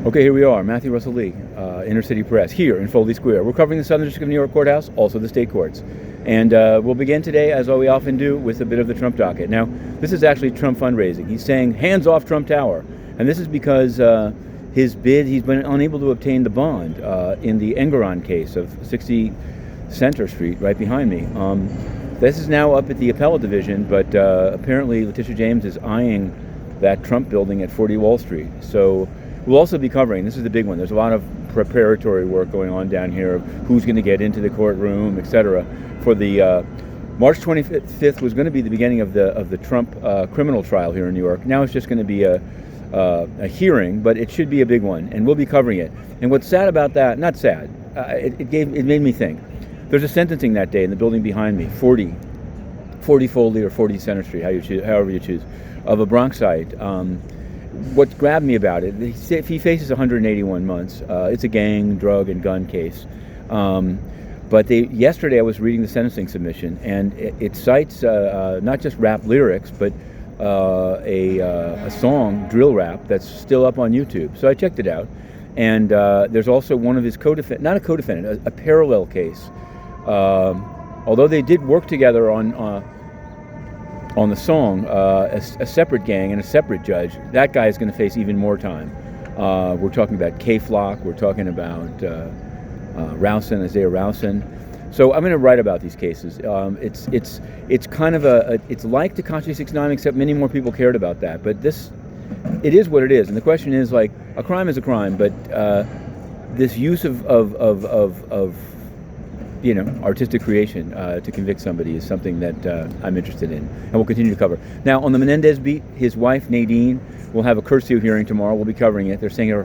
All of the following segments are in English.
Okay, here we are, Matthew Russell Lee, Inner City Press, here in Foley Square. We're covering the Southern District of New York Courthouse, also the state courts. And we'll begin today, as we often do, with a bit of the Trump docket. Now, this is actually Trump fundraising. He's saying, hands off Trump Tower. And this is because his bid, he's been unable to obtain the bond in the Engeron case of 60 Center Street, right behind me. This is now up at the appellate division, but apparently Letitia James is eyeing that Trump building at 40 Wall Street. So we'll also be covering, this is the big one, there's a lot of preparatory work going on down here of who's going to get into the courtroom, etc. For the March 25th was going to be the beginning of the Trump criminal trial here in New York. Now it's just going to be a hearing, but it should be a big one, and we'll be covering it. And what's sad about that, not sad, it made me think. There's a sentencing that day in the building behind me, 40 Foley or 40 Center Street, however you choose, of a Bronxite. What grabbed me about it, he faces 181 months. It's a gang, drug, and gun case. But yesterday I was reading the sentencing submission, and it cites not just rap lyrics, but a song, drill rap, that's still up on YouTube. So I checked it out. And there's also one of his co-defendants, not a co-defendant, a parallel case. Although they did work together on the song, a separate gang and a separate judge, that guy is going to face even more time. We're talking about K-Flock, we're talking about Rowson, Isaiah Rowson. So I'm going to write about these cases. It's kind of it's like Tekashi 6ix9ine, except many more people cared about that. But it is what it is. And the question is, like, a crime is a crime, but this use of artistic creation to convict somebody is something that I'm interested in, and we'll continue to cover. Now, on the Menendez beat, his wife, Nadine, will have a curfew hearing tomorrow. We'll be covering it. They're saying her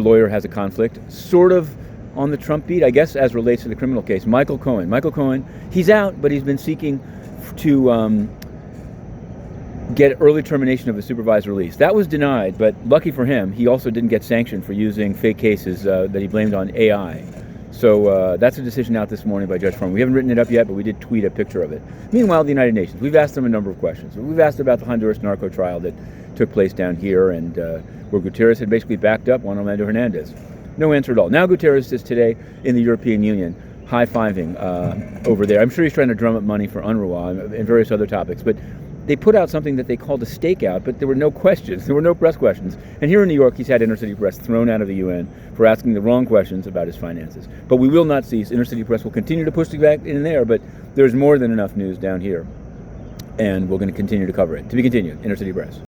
lawyer has a conflict, sort of on the Trump beat, I guess, as relates to the criminal case. Michael Cohen, he's out, but he's been seeking to get early termination of the supervised release. That was denied, but lucky for him, he also didn't get sanctioned for using fake cases that he blamed on AI. So that's a decision out this morning by Judge Frum. We haven't written it up yet, but we did tweet a picture of it. Meanwhile, the United Nations, we've asked them a number of questions. We've asked about the Honduras narco trial that took place down here, and where Guterres had basically backed up Juan Orlando Hernandez. No answer at all. Now Guterres is today in the European Union, high-fiving over there. I'm sure he's trying to drum up money for UNRWA and various other topics, but they put out something that they called a stakeout, but there were no questions. There were no press questions. And here in New York, he's had Inner City Press thrown out of the UN for asking the wrong questions about his finances. But we will not cease. Inner City Press will continue to push it back in there, but there's more than enough news down here. And we're going to continue to cover it. To be continued, Inner City Press.